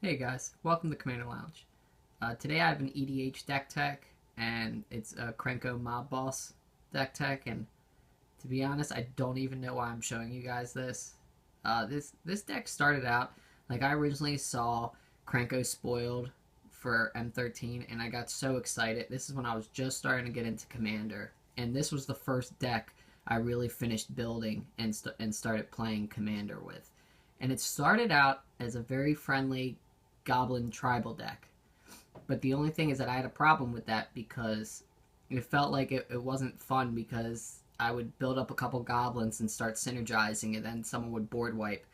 Hey guys, welcome to Commander Lounge. Today I have an EDH deck tech, and it's a Krenko Mob Boss deck tech, and to be honest, I don't even know why I'm showing you guys this. This deck started out, like I originally saw Krenko spoiled for M13, and I got so excited. This is when I was just starting to get into Commander, and this was the first deck I really finished building and started playing Commander with. And it started out as a very friendly Goblin tribal deck. But the only thing is that I had a problem with that because it felt like it wasn't fun, because I would build up a couple goblins and start synergizing, and then someone would board wipe,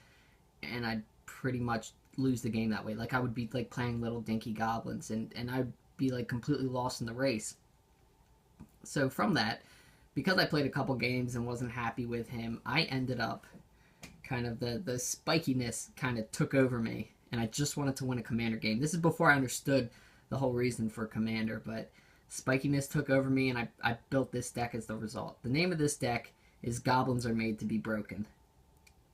and I'd pretty much lose the game that way. Like, I would be like playing little dinky goblins, and I'd be like completely lost in the race. So from that, because I played a couple games and wasn't happy with him, I ended up kind of the spikiness kind of took over me, and I just wanted to win a Commander game. This is before I understood the whole reason for Commander, but spikiness took over me, and I built this deck as the result. The name of this deck is Goblins Are Made to Be Broken.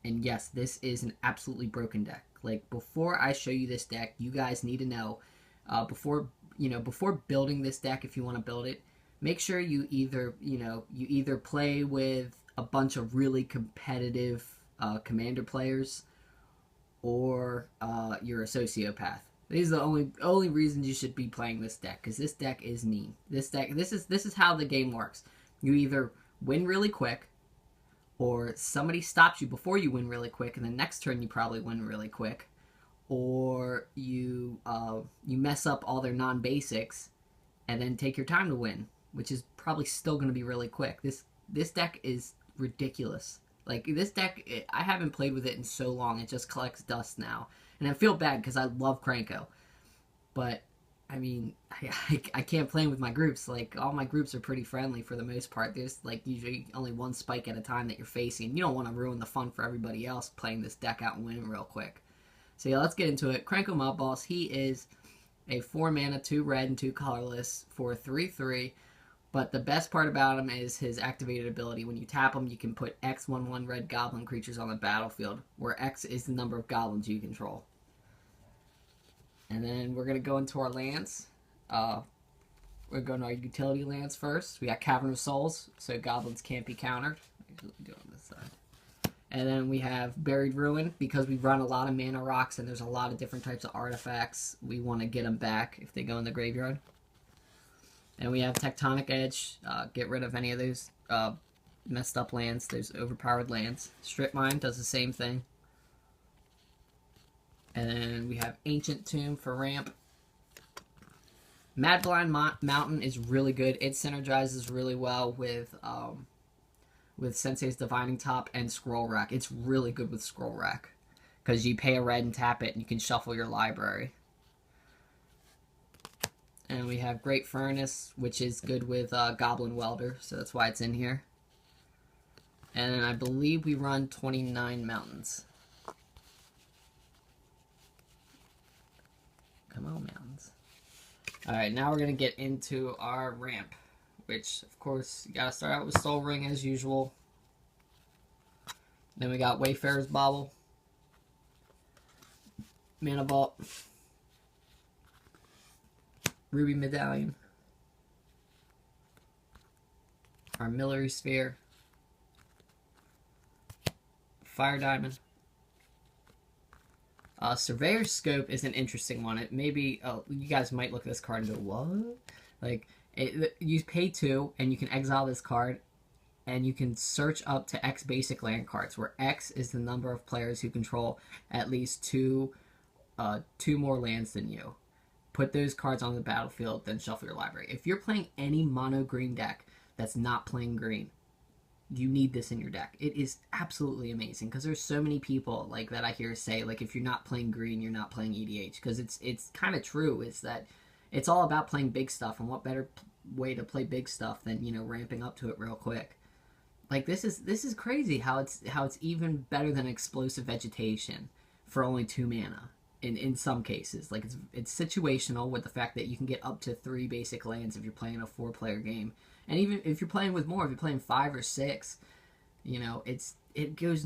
And yes, this is an absolutely broken deck. Like, before I show you this deck, you guys need to know, before building this deck, if you want to build it, make sure you either play with a bunch of really competitive Commander players, or you're a sociopath. These are the only reasons you should be playing this deck, because this deck is mean. This is how the game works. You either win really quick, or somebody stops you before you win really quick, and the next turn you probably win really quick, or you mess up all their non-basics and then take your time to win, which is probably still going to be really quick. This deck is ridiculous. Like, this deck, I haven't played with it in so long, it just collects dust now. And I feel bad because I love Krenko. But, I mean, I can't play with my groups. Like, all my groups are pretty friendly for the most part. There's, like, usually only one spike at a time that you're facing. You don't want to ruin the fun for everybody else playing this deck out and winning real quick. So, yeah, let's get into it. Krenko Mob Boss, he is a 4 mana, 2 red, and 2 colorless for 3/3. But the best part about him is his activated ability. When you tap him, you can put X 1/1 red goblin creatures on the battlefield, where X is the number of goblins you control. And then we're going to go into our lands. We're going to our utility lands first. We got Cavern of Souls, so goblins can't be countered. Do it on this side. And then we have Buried Ruin, because we run a lot of mana rocks and there's a lot of different types of artifacts. We want to get them back if they go in the graveyard. And we have Tectonic Edge, get rid of any of those messed up lands, those overpowered lands. Strip Mine does the same thing. And then we have Ancient Tomb for ramp. Mad Blind Mountain is really good. It synergizes really well with Sensei's Divining Top and Scroll Rack. It's really good with Scroll Rack, because you pay a red and tap it and you can shuffle your library. And we have Great Furnace, which is good with Goblin Welder, so that's why it's in here. And then I believe we run 29 mountains. Come on, mountains. Alright, now we're going to get into our ramp, which, of course, you got to start out with Soul Ring as usual. Then we got Wayfarer's Bauble, Mana Vault, Ruby Medallion, Armillary Sphere, Fire Diamond. Surveyor's Scope is an interesting one. It maybe you guys might look at this card and go, what? Like, you pay 2 and you can exile this card, and you can search up to X basic land cards, where X is the number of players who control at least two more lands than you. Put those cards on the battlefield, then shuffle your library. If you're playing any mono green deck that's not playing green, you need this in your deck. It is absolutely amazing, because there's so many people like that I hear say, like, if you're not playing green, you're not playing EDH, because it's kind of true. Is that it's all about playing big stuff, and what better way to play big stuff than, ramping up to it real quick. Like, this is crazy how it's even better than Explosive Vegetation for only 2 mana. In some cases, like, it's situational with the fact that you can get up to 3 basic lands if you're playing a 4-player game, and even if you're playing with more, if you're playing 5 or 6, it's it goes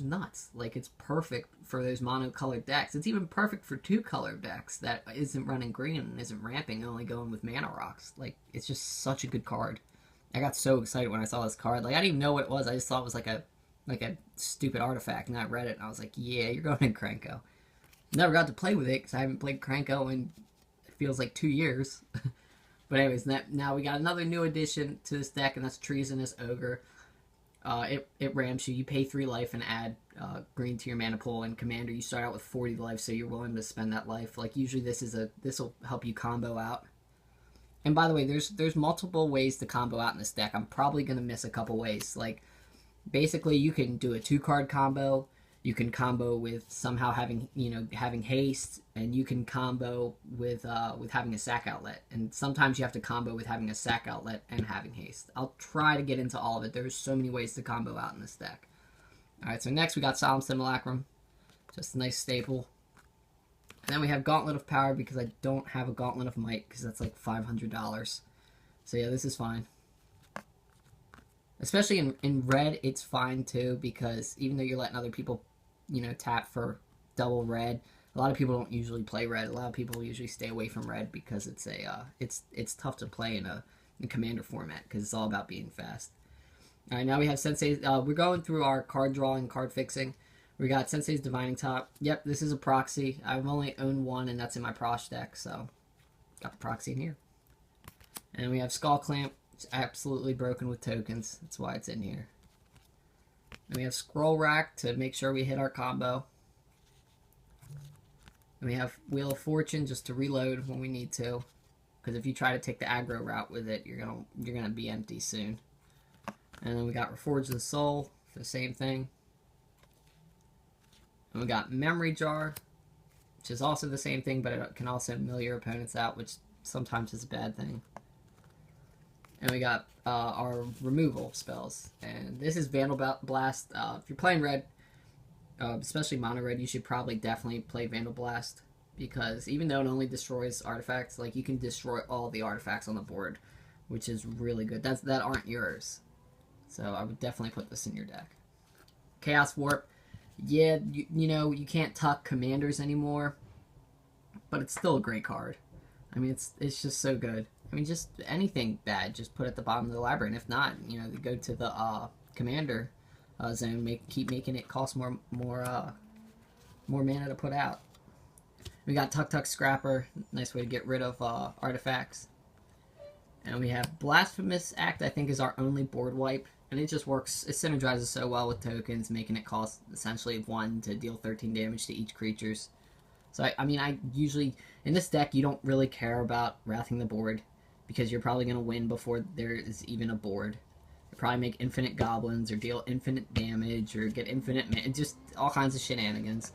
nuts. Like, it's perfect for those monocolored decks. It's even perfect for two-color decks that isn't running green and isn't ramping, only going with mana rocks. Like, it's just such a good card. I got so excited when I saw this card. Like, I didn't even know what it was. I just thought it was like a stupid artifact, and I read it and I was like, yeah, you're going in Krenko. Never got to play with it because I haven't played Krenko in, it feels like 2 years. But anyways, now we got another new addition to this deck, and that's Treasonous Ogre. It ramps you. You pay 3 life and add green to your mana pool. And Commander, you start out with 40 life, so you're willing to spend that life. Like, usually this will help you combo out. And by the way, there's multiple ways to combo out in this deck. I'm probably gonna miss a couple ways. Like, basically, you can do a 2-card combo. You can combo with somehow having haste, and you can combo with having a sack outlet. And sometimes you have to combo with having a sack outlet and having haste. I'll try to get into all of it. There's so many ways to combo out in this deck. All right, so next we got Solemn Simulacrum, just a nice staple. And then we have Gauntlet of Power because I don't have a Gauntlet of Might because that's like $500. So yeah, this is fine. Especially in red, it's fine too, because even though you're letting other people, tap for double red, a lot of people don't usually play red. A lot of people usually stay away from red because it's tough to play in a commander format because it's all about being fast. All right, now we have Sensei's. We're going through our card drawing, card fixing. We got Sensei's Divining Top. Yep, this is a proxy. I've only owned one, and that's in my Prosh deck, so got the proxy in here. And we have Skull Clamp. It's absolutely broken with tokens. That's why it's in here. And we have Scroll Rack to make sure we hit our combo. And we have Wheel of Fortune just to reload when we need to. Because if you try to take the aggro route with it, you're gonna be empty soon. And then we got Reforge the Soul for the same thing. And we got Memory Jar, which is also the same thing, but it can also mill your opponents out, which sometimes is a bad thing. And we got our removal spells. And this is Vandal Blast. If you're playing red, especially mono red, you should probably definitely play Vandal Blast. Because even though it only destroys artifacts, like, you can destroy all the artifacts on the board, which is really good. That aren't yours. So I would definitely put this in your deck. Chaos Warp. Yeah, you can't tuck commanders anymore. But it's still a great card. I mean, it's just so good. I mean, just anything bad, just put at the bottom of the library. And if not, go to the commander zone, keep making it cost more mana to put out. We got Tuk Scrapper, nice way to get rid of artifacts. And we have Blasphemous Act, I think is our only board wipe. And it just works, it synergizes so well with tokens, making it cost essentially 1 to deal 13 damage to each creatures. So, I usually, in this deck, you don't really care about wrathing the board, because you're probably going to win before there is even a board. You probably make infinite goblins, or deal infinite damage, or get infinite just all kinds of shenanigans.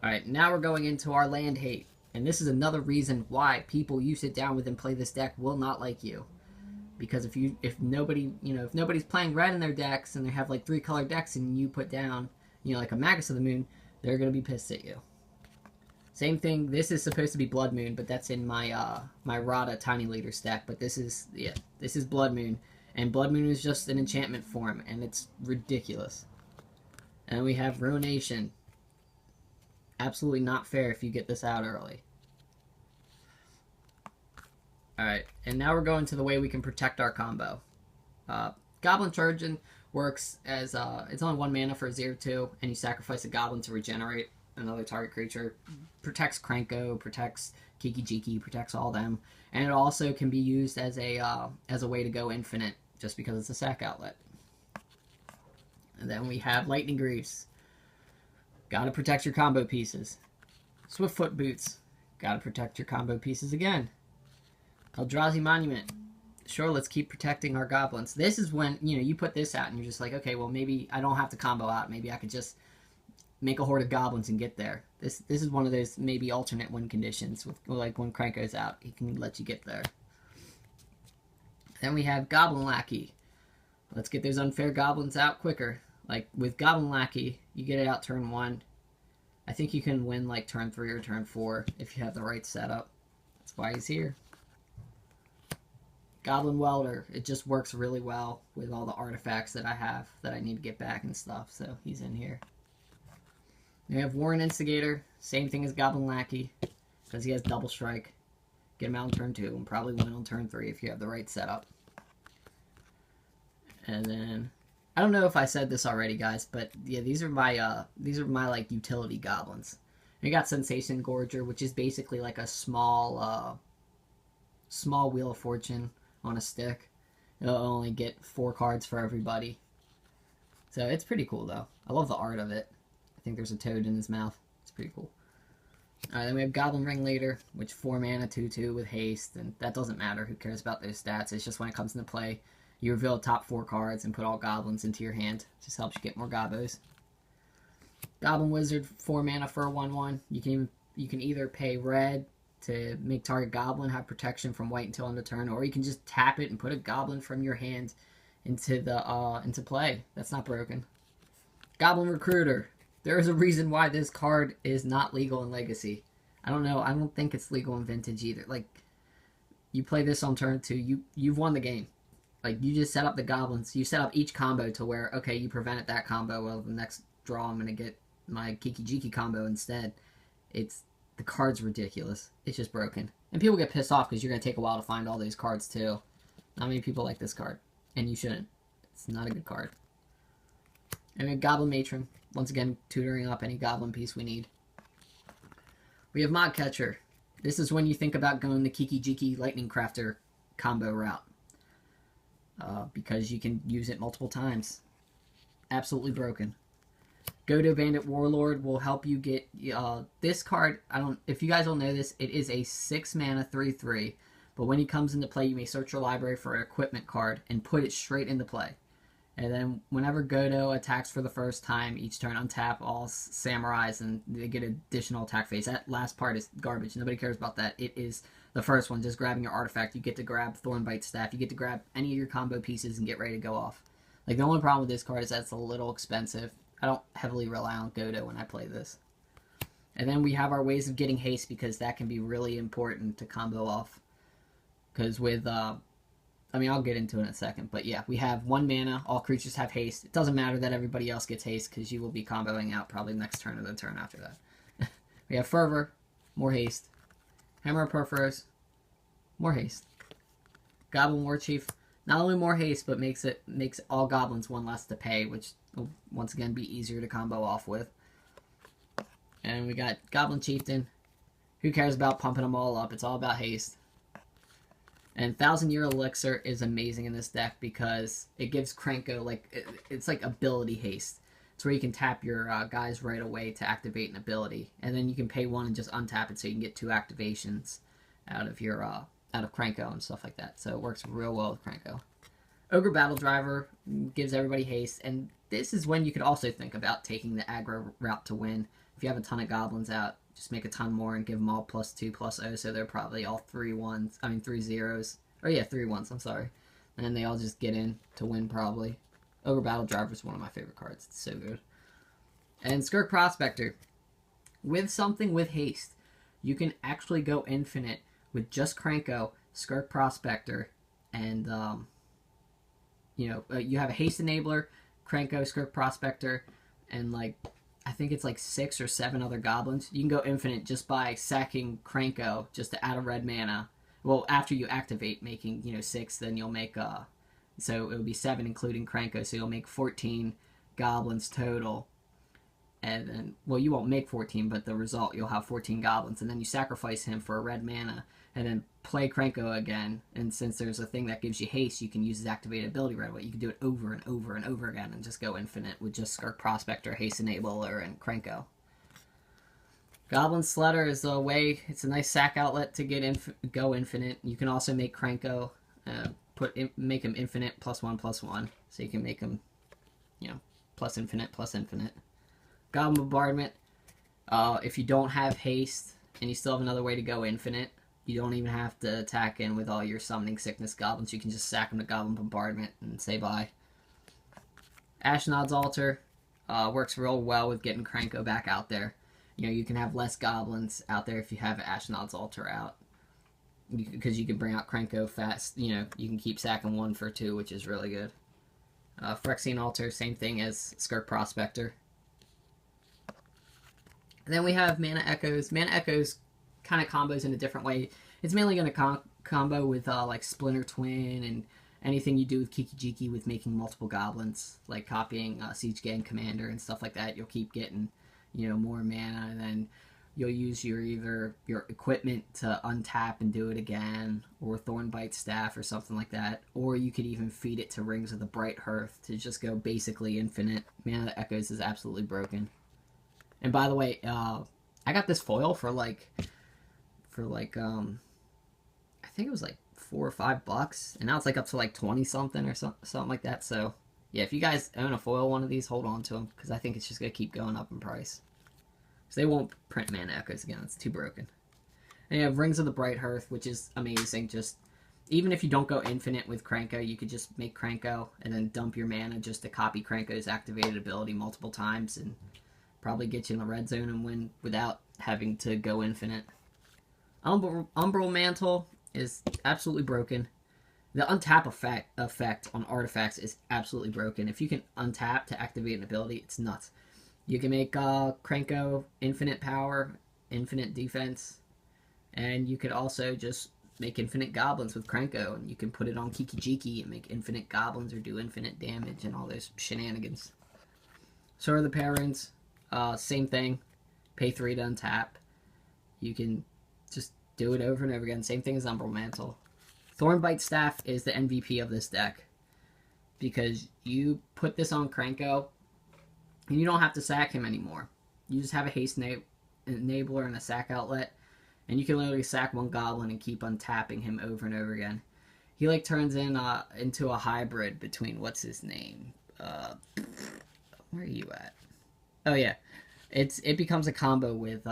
Alright, now we're going into our land hate. And this is another reason why people you sit down with and play this deck will not like you. Because if nobody's playing red in their decks, and they have like 3-color decks, and you put down, like a Magus of the Moon, they're going to be pissed at you. Same thing, this is supposed to be Blood Moon, but that's in my my Rada Tiny Leader stack, but this is Blood Moon. And Blood Moon is just an enchantment form, and it's ridiculous. And we have Ruination. Absolutely not fair if you get this out early. Alright, and now we're going to the way we can protect our combo. Goblin Trojan works as, it's only 1 mana for a 0/2, and you sacrifice a goblin to regenerate another target creature. Protects Krenko, protects Kiki Jiki, protects all them. And it also can be used as a way to go infinite, just because it's a sack outlet. And then we have Lightning Greaves. Gotta protect your combo pieces. Swiftfoot Boots. Gotta protect your combo pieces again. Eldrazi Monument. Sure, let's keep protecting our goblins. This is when, you put this out and you're just like, okay, well, maybe I don't have to combo out. Maybe I could just make a horde of goblins and get there. This is one of those maybe alternate win conditions, with like when Krenko's out, he can let you get there. Then we have Goblin Lackey. Let's get those unfair goblins out quicker. Like with Goblin Lackey, you get it out turn 1. I think you can win like turn 3 or turn 4 if you have the right setup. That's why he's here. Goblin Welder. It just works really well with all the artifacts that I have that I need to get back and stuff. So he's in here. We have Warren Instigator. Same thing as Goblin Lackey, because he has double strike. Get him out on turn 2 and probably win on turn 3 if you have the right setup. And then I don't know if I said this already, guys, but yeah, these are my like utility goblins. We got Sensation Gorger, which is basically like a small Wheel of Fortune on a stick. It'll only get 4 cards for everybody. So it's pretty cool though. I love the art of it. I think there's a toad in his mouth. It's pretty cool. Alright, then we have Goblin Ringleader, which 4 mana, 2/2 with haste, and that doesn't matter. Who cares about those stats? It's just when it comes into play, you reveal the top 4 cards and put all goblins into your hand. Just helps you get more gobbos. Goblin Wizard, 4 mana for a 1/1. You can either pay red to make target goblin have protection from white until end of turn, or you can just tap it and put a goblin from your hand into play. That's not broken. Goblin Recruiter. There is a reason why this card is not legal in Legacy. I don't know. I don't think it's legal in Vintage either. Like, you play this on turn 2, you've won the game. Like, you just set up the goblins. You set up each combo to where, okay, you prevented that combo. Well, the next draw I'm going to get my Kiki Jiki combo instead. The card's ridiculous. It's just broken. And people get pissed off because you're going to take a while to find all those cards too. Not many people like this card. And you shouldn't. It's not a good card. And we have Goblin Matron. Once again, tutoring up any goblin piece we need. We have Mod Catcher. This is when you think about going the Kiki Jiki Lightning Crafter combo route. Because you can use it multiple times. Absolutely broken. Godo Bandit Warlord will help you get this card. If you guys don't know this, it is a 6 mana 3/3. But when he comes into play, you may search your library for an equipment card and put it straight into play. And then whenever Godo attacks for the first time, each turn untap all samurais and they get additional attack phase. That last part is garbage. Nobody cares about that. It is the first one, just grabbing your artifact. You get to grab Thornbite Staff. You get to grab any of your combo pieces and get ready to go off. Like, the only problem with this card is that it's a little expensive. I don't heavily rely on Godo when I play this. And then we have our ways of getting haste, because that can be really important to combo off. Because with, I'll get into it in a second, but yeah, we have 1 mana, all creatures have haste. It doesn't matter that everybody else gets haste, because you will be comboing out probably next turn or the turn after that. We have Fervor, more haste. Hammer of Perforers, more haste. Goblin War Chief, not only more haste, but makes all goblins 1 less to pay, which will once again be easier to combo off with. And we got Goblin Chieftain. Who cares about pumping them all up? It's all about haste. And 1,000-Year Elixir is amazing in this deck because it gives Krenko, it's like ability haste. It's where you can tap your guys right away to activate an ability. And then you can pay 1 and just untap it so you can get 2 activations out of your out of Krenko and stuff like that. So it works real well with Krenko. Ogre Battle Driver gives everybody haste, and this is when you could also think about taking the aggro route to win. If you have a ton of goblins out, just make a ton more and give them all +2/+0, so they're probably all 3 zeros. Or yeah, 3 1s, I'm sorry. And then they all just get in to win probably. Ogre Battle Driver is one of my favorite cards. It's so good. And Skirk Prospector. With something with haste, you can actually go infinite with just Krenko, Skirk Prospector, and you have a haste enabler, Krenko, Skirk Prospector, and I think it's 6 or 7 other goblins. You can go infinite just by sacking Krenko just to add a red mana. Well, after you activate, making 6, then you'll make so it would be 7 including Krenko, so you'll make 14 goblins total. And then, well, you won't make 14, but the result, you'll have 14 goblins, and then you sacrifice him for a red mana, and then play Krenko again, and since there's a thing that gives you haste, you can use his activated ability right away. You can do it over and over and over again, and just go infinite with just Skirk Prospector, Haste Enabler, and Krenko. Goblin Sledder is a way, it's a nice sack outlet to go infinite. You can also make Krenko, make him infinite +1/+1, so you can make him, plus infinite. Goblin Bombardment, if you don't have haste, and you still have another way to go infinite, you don't even have to attack in with all your Summoning Sickness goblins. You can just sack them to Goblin Bombardment and say bye. Ashnod's Altar works real well with getting Krenko back out there. You can have less goblins out there if you have Ashnod's Altar out. because you can bring out Krenko fast. You know, you can keep sacking 1 for 2, which is really good. Phyrexian Altar, same thing as Skirk Prospector. And then we have Mana Echoes. Mana Echoes kind of combos in a different way. It's mainly going to combo with like Splinter Twin and anything you do with Kiki-Jiki with making multiple goblins, like copying Siege Gang Commander and stuff like that. You'll keep getting, you know, more mana, and then you'll use either your equipment to untap and do it again, or Thornbite Staff or something like that. Or you could even feed it to Rings of the Bright Hearth to just go basically infinite. Mana Echoes is absolutely broken. And by the way, I got this foil for like I think it was like $4 or $5, and now it's like up to like 20 something or something like that. So yeah, if you guys own a foil one of these, hold on to them, because I think it's just gonna keep going up in price. So they won't print Mana Echoes again; it's too broken. And you have Rings of the Bright Hearth, which is amazing. Just even if you don't go infinite with Krenko, you could just make Krenko and then dump your mana just to copy Krenko's activated ability multiple times, and probably get you in the red zone and win without having to go infinite. Umbral Mantle is absolutely broken. The untap effect on artifacts is absolutely broken. If you can untap to activate an ability, it's nuts. You can make Krenko infinite power, infinite defense, and you could also just make infinite goblins with Krenko, and you can put it on Kiki-Jiki and make infinite goblins or do infinite damage and all those shenanigans. So are the pairings. Same thing. Pay 3 to untap. You can just do it over and over again. Same thing as Umbral Mantle. Thornbite Staff is the MVP of this deck, because you put this on Krenko and you don't have to sack him anymore. You just have a haste enabler and a sack outlet, and you can literally sack 1 goblin and keep untapping him over and over again. He like turns into a hybrid between, what's his name? Where are you at? Oh yeah, it becomes a combo with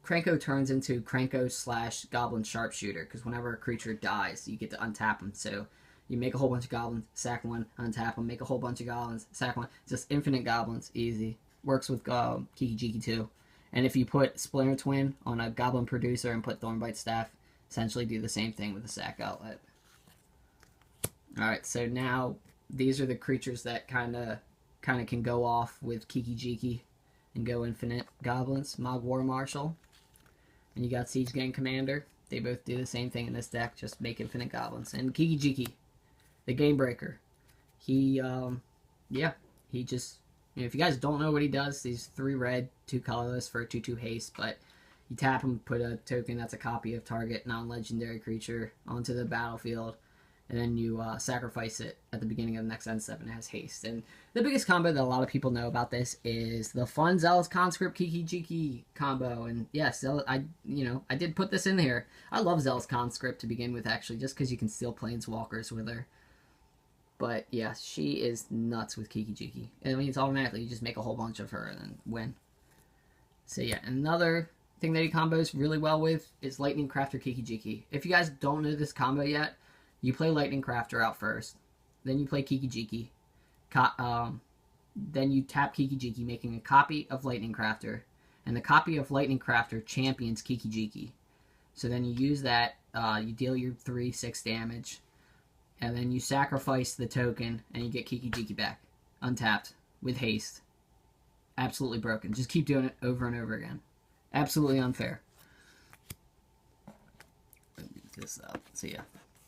Krenko turns into Krenko / Goblin Sharpshooter, because whenever a creature dies, you get to untap them. So you make a whole bunch of goblins, sack 1, untap them, make a whole bunch of goblins, sack 1. Just infinite goblins, easy. Works with Kiki-Jiki too. And if you put Splinter Twin on a Goblin Producer and put Thornbite Staff, essentially do the same thing with the sack outlet. Alright, so now these are the creatures that kind of can go off with Kiki-Jiki and go infinite goblins. Mog War Marshal. And you got Siege Gang Commander. They both do the same thing in this deck, just make infinite goblins. And Kiki-Jiki, the Game Breaker. He just, you know, if you guys don't know what he does, he's 3 red, 2 colorless for a 2/2 haste, but you tap him, put a token that's a copy of target non-legendary creature onto the battlefield, and then you sacrifice it at the beginning of the next end step, and it has haste. And the biggest combo that a lot of people know about this is the fun Zealous Conscript Kiki-Jiki combo. And yes, I did put this in here. I love Zealous Conscript to begin with, actually, just because you can steal Planeswalkers with her. But yeah, she is nuts with Kiki-Jiki. I mean, it's automatically, you just make a whole bunch of her and then win. So yeah, another thing that he combos really well with is Lightning Crafter Kiki-Jiki. If you guys don't know this combo yet, you play Lightning Crafter out first, then you play Kiki-Jiki, then you tap Kiki-Jiki, making a copy of Lightning Crafter, and the copy of Lightning Crafter champions Kiki-Jiki. So then you use that, you deal your 3/6 damage, and then you sacrifice the token, and you get Kiki-Jiki back, untapped, with haste. Absolutely broken. Just keep doing it over and over again. Absolutely unfair. Let me get this up. So yeah,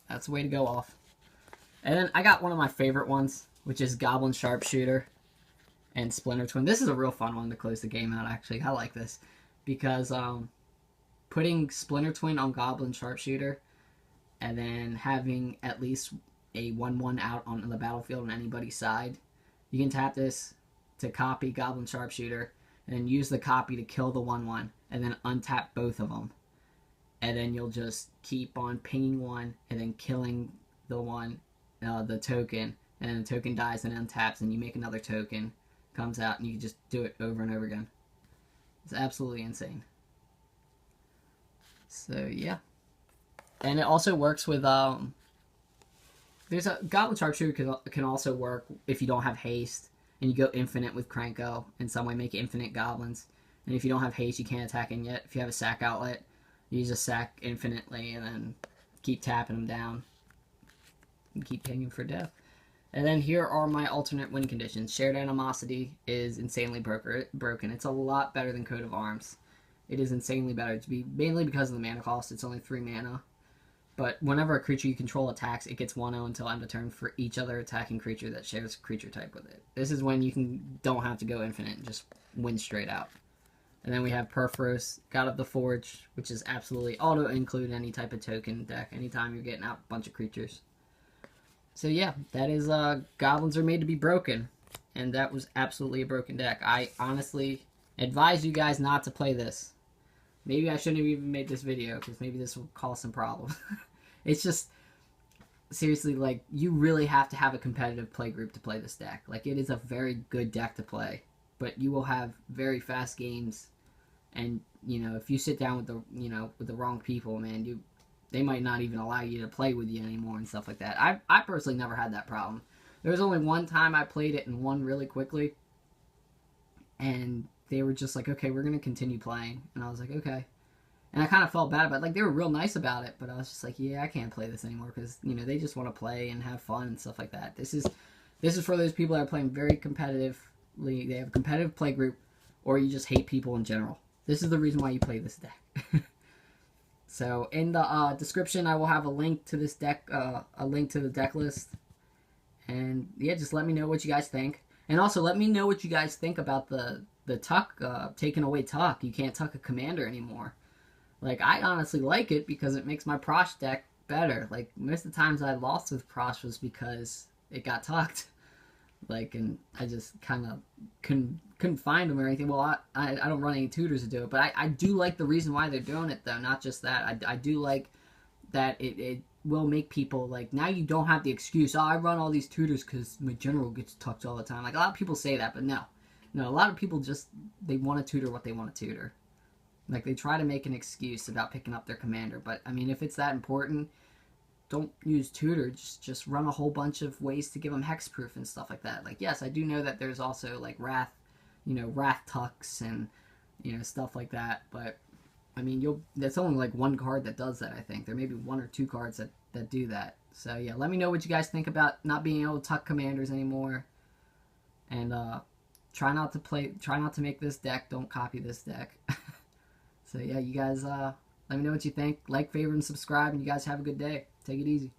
that's the way to go off. And then I got one of my favorite ones, which is Goblin Sharpshooter and Splinter Twin. This is a real fun one to close the game out, actually. I like this, because putting Splinter Twin on Goblin Sharpshooter and then having at least a 1/1 out on the battlefield on anybody's side, you can tap this to copy Goblin Sharpshooter and then use the copy to kill the 1/1 and then untap both of them. And then you'll just keep on pinging one and then killing the one, the token, and then the token dies and untaps, and you make another token, comes out, and you can just do it over and over again. It's absolutely insane. So yeah, and it also works with there's a Goblin Sharpshooter can also work if you don't have haste and you go infinite with Krenko in some way, make infinite goblins. And if you don't have haste, you can't attack in yet. If you have a sack outlet, You just sack infinitely and then keep tapping them down and keep pinging for death. And then here are my alternate win conditions. Shared Animosity is insanely broken. It's a lot better than Coat of Arms. It is insanely better, to be mainly because of the mana cost. It's only 3 mana. But whenever a creature you control attacks, it gets 1/0 until end of turn for each other attacking creature that shares creature type with it. This is when you don't have to go infinite and just win straight out. And then we have Perforos, God of the Forge, which is absolutely auto-include any type of token deck anytime you're getting out a bunch of creatures. So yeah, that is Goblins Are Made to Be Broken. And that was absolutely a broken deck. I honestly advise you guys not to play this. Maybe I shouldn't have even made this video, because maybe this will cause some problems. It's just, seriously, like, you really have to have a competitive play group to play this deck. Like, it is a very good deck to play, but you will have very fast games, and, you know, if you sit down with the, you know, with the wrong people, man, they might not even allow you to play with you anymore and stuff like that. I personally never had that problem. There was only one time I played it and won really quickly, and they were just like, okay, we're going to continue playing. And I was like, okay. And I kind of felt bad about it. Like, they were real nice about it, but I was just like, yeah, I can't play this anymore because, you know, they just want to play and have fun and stuff like that. This is for those people that are playing very competitively. They have a competitive play group, or you just hate people in general. This is the reason why you play this deck. So, in the description, I will have a link to this deck, a link to the deck list. And, yeah, just let me know what you guys think. And also, let me know what you guys think about the tuck, taking away tuck. You can't tuck a commander anymore. Like, I honestly like it because it makes my Prosh deck better. Like, most of the times I lost with Prosh was because it got tucked. Like, and I just kind of couldn't find them or anything. Well, I don't run any tutors to do it. But I do like the reason why they're doing it, though. Not just that. I do like that it will make people, like, now you don't have the excuse, oh, I run all these tutors because my general gets tucked all the time. Like, a lot of people say that, but no. No, a lot of people just, they want to tutor what they want to tutor. Like, they try to make an excuse about picking up their commander. But, I mean, if it's that important, don't use tutor. Just run a whole bunch of ways to give them hexproof and stuff like that. Like, yes, I do know that there's also, like, Wrath tucks and, you know, stuff like that. But, I mean, that's only, like, one card that does that, I think. There may be 1 or 2 cards that do that. So, yeah, let me know what you guys think about not being able to tuck commanders anymore. And, try not to make this deck. Don't copy this deck. So, yeah, you guys, let me know what you think. Like, favorite, and subscribe, and you guys have a good day. Take it easy.